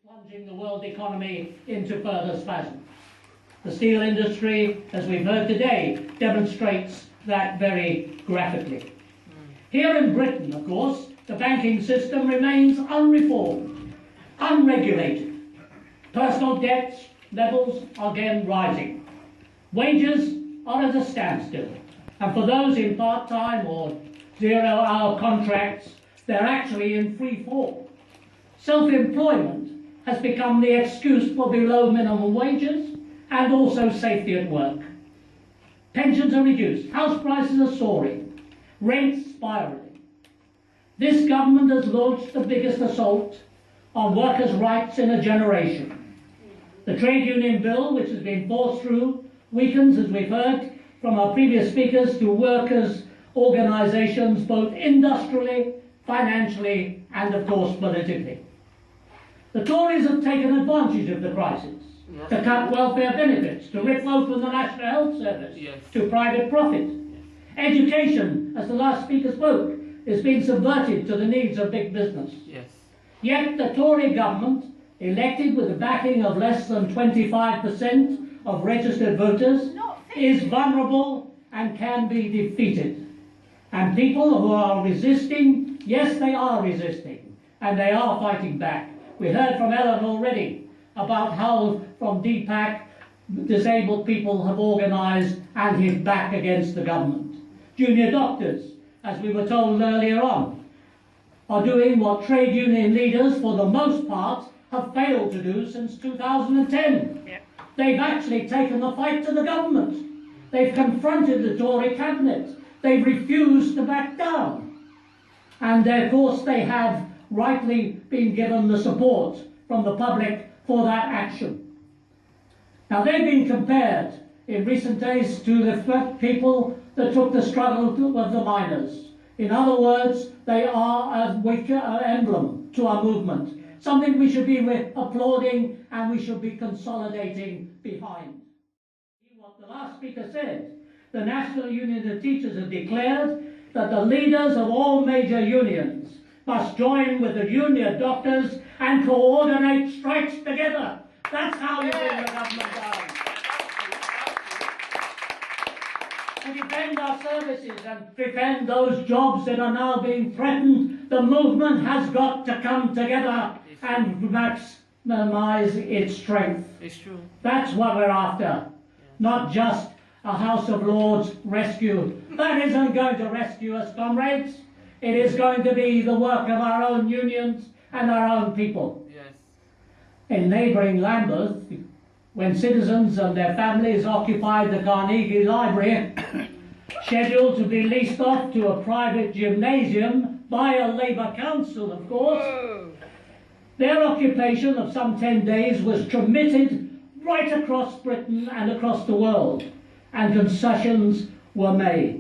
plunging the world economy into further spasm. The steel industry, as we've heard today, demonstrates that very graphically. Here in Britain, of course, the banking system remains unreformed, unregulated. Personal debt levels are again rising. Wages are at a standstill. And for those in part-time or zero-hour contracts, they're actually in free fall. Self-employment has become the excuse for below minimum wages and also safety at work. Pensions are reduced, house prices are soaring, rents spiralling. This government has launched the biggest assault on workers' rights in a generation. The trade union bill, which has been forced through, weakens, as we've heard from our previous speakers, to workers' organisations both industrially, financially and of course politically. The Tories have taken advantage of the crisis to cut welfare benefits, to rip open the National Health Service to private profit. Education, as the last speaker spoke, is being subverted to the needs of big business. Yet the Tory government, elected with the backing of less than 25% of registered voters, is vulnerable and can be defeated. And people who are resisting, yes, they are resisting, and they are fighting back. We heard from Ellen already about how from DPAC disabled people have organised and hit back against the government. Junior doctors, as we were told earlier on, are doing what trade union leaders, for the most part, have failed to do since 2010. They've actually taken the fight to the government. They've confronted the Tory cabinet. They've refused to back down. And of course they have rightly been given the support from the public for that action. Now they've been compared in recent days to the people that took the struggle of the miners. In other words, they are a weaker emblem to our movement, something we should be applauding and we should be consolidating behind. What the last speaker said, the National Union of Teachers have declared that the leaders of all major unions must join with the union doctors and coordinate strikes together. That's how you bring the government down. To defend our services and defend those jobs that are now being threatened, the movement has got to come together and maximise its strength. It's true. That's what we're after, not just a House of Lords rescue. That isn't going to rescue us, comrades. It is going to be the work of our own unions and our own people. In neighbouring Lambeth, when citizens and their families occupied the Carnegie Library, scheduled to be leased off to a private gymnasium by a Labour council, of course, their occupation of some 10 days was transmitted right across Britain and across the world, and concessions were made.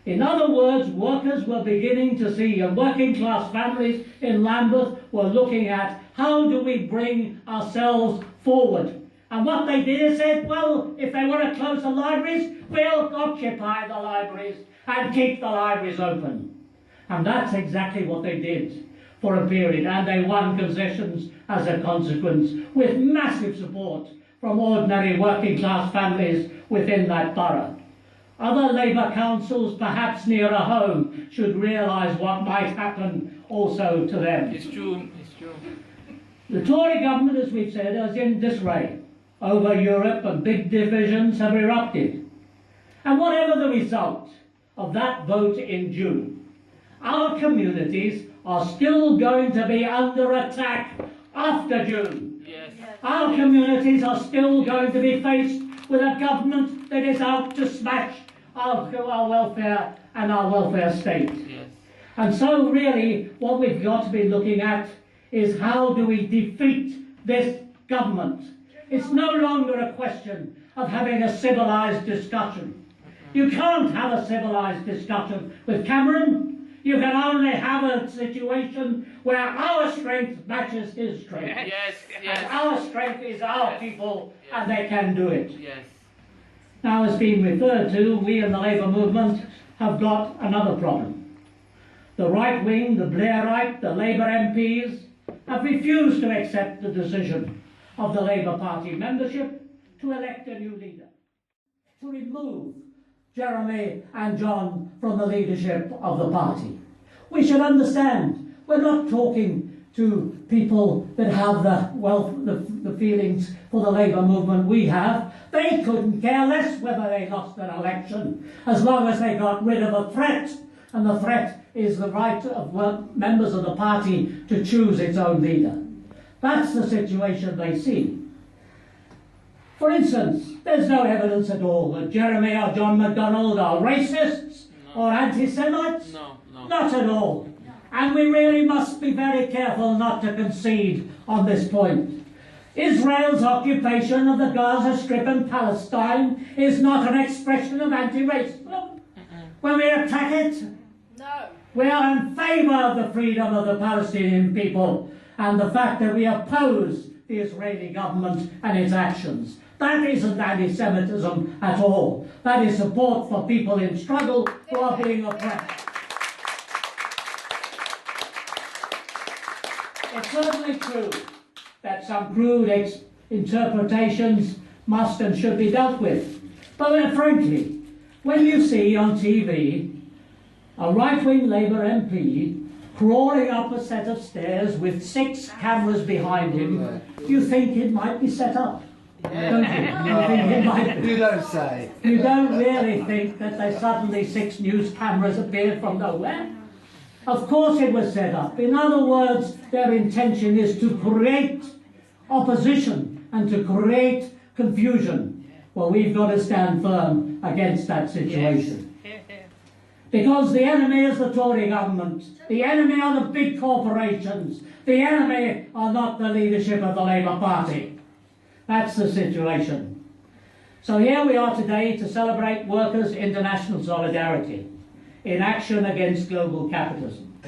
In other words, workers were beginning to see, and working class families in Lambeth were looking at, how do we bring ourselves forward? And what they did is said, well, if they want to close the libraries, we'll occupy the libraries and keep the libraries open. And that's exactly what they did for a period, and they won concessions as a consequence, with massive support from ordinary working class families within that borough. Other Labour councils, perhaps nearer home, should realise what might happen also to them. It's true, it's true. The Tory government, as we've said, is in disarray over Europe, and big divisions have erupted. And whatever the result of that vote in June, our communities are still going to be under attack after June. Our communities are still going to be faced with a government that is out to smash our welfare and our welfare state. And so really what we've got to be looking at is, how do we defeat this government? It's no longer a question of having a civilised discussion. You can't have a civilised discussion with Cameron. You can only have a situation where our strength matches his strength. And our strength is our people, and they can do it. Now, as being referred to, we in the Labour movement have got another problem. The right wing, the Blairite, the Labour MPs have refused to accept the decision of the Labour Party membership to elect a new leader, to remove Jeremy and John from the leadership of the party. We should understand, we're not talking to people that have the feelings for the Labour movement we have. They couldn't care less whether they lost an election, as long as they got rid of a threat. And the threat is the right of members of the party to choose its own leader. That's the situation they see. For instance, there's no evidence at all that Jeremy or John McDonnell are racists or anti-Semites. No. Not at all. And we really must be very careful not to concede on this point. Israel's occupation of the Gaza Strip and Palestine is not an expression of anti-racism. When we attack it, we are in favour of the freedom of the Palestinian people and the fact that we oppose the Israeli government and its actions. That isn't anti-Semitism at all. That is support for people in struggle who are being oppressed. It's certainly true that some crude interpretations must and should be dealt with. But frankly, when you see on TV a right-wing Labour MP crawling up a set of stairs with 6 cameras behind him, you think it might be set up, don't you? You think it might be. You don't say. You don't really think that there suddenly 6 news cameras appeared from nowhere? Of course it was set up. In other words, their intention is to create opposition and to create confusion. Well, we've got to stand firm against that situation. Because the enemy is the Tory government. The enemy are the big corporations. The enemy are not the leadership of the Labour Party. That's the situation. So here we are today to celebrate Workers' International Solidarity in action against global capitalism.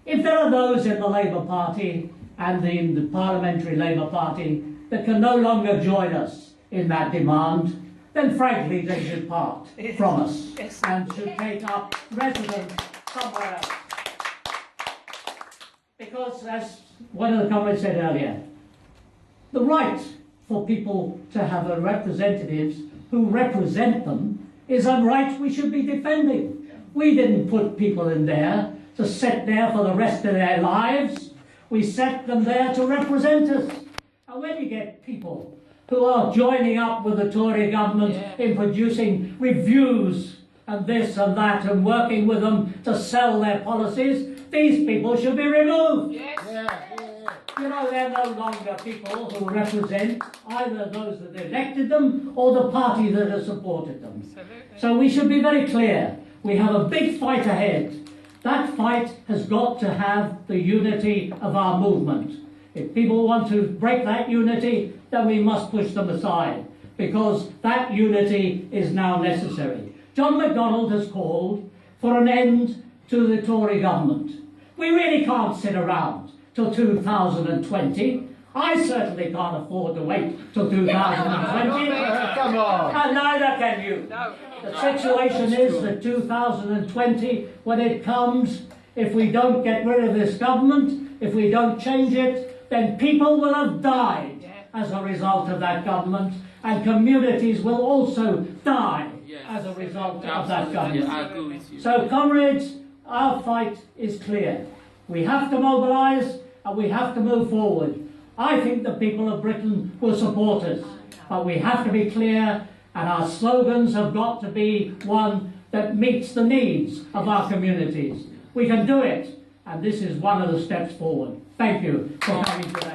If there are those in the Labour Party and in the Parliamentary Labour Party that can no longer join us in that demand, then frankly they should part from us and should take up residence somewhere else. Because, as one of the comrades said earlier, the right for people to have representatives who represent them is a right we should be defending. We didn't put people in there to sit there for the rest of their lives. We set them there to represent us. And when you get people who are joining up with the Tory government in producing reviews and this and that and working with them to sell their policies, these people should be removed. You know, they're no longer people who represent either those that elected them or the party that has supported them. So we should be very clear. We have a big fight ahead. That fight has got to have the unity of our movement. If people want to break that unity, then we must push them aside, because that unity is now necessary. John McDonnell has called for an end to the Tory government. We really can't sit around till 2020. I certainly can't afford to wait till 2020. Come on. And neither can you. The situation is that 2020, when it comes, if we don't get rid of this government, if we don't change it, then people will have died as a result of that government, and communities will also die as a result of that government. I agree with you. So, comrades, our fight is clear. We have to mobilise and we have to move forward. I think the people of Britain will support us, but we have to be clear, and our slogans have got to be one that meets the needs of our communities. We can do it, and this is one of the steps forward. Thank you for coming today.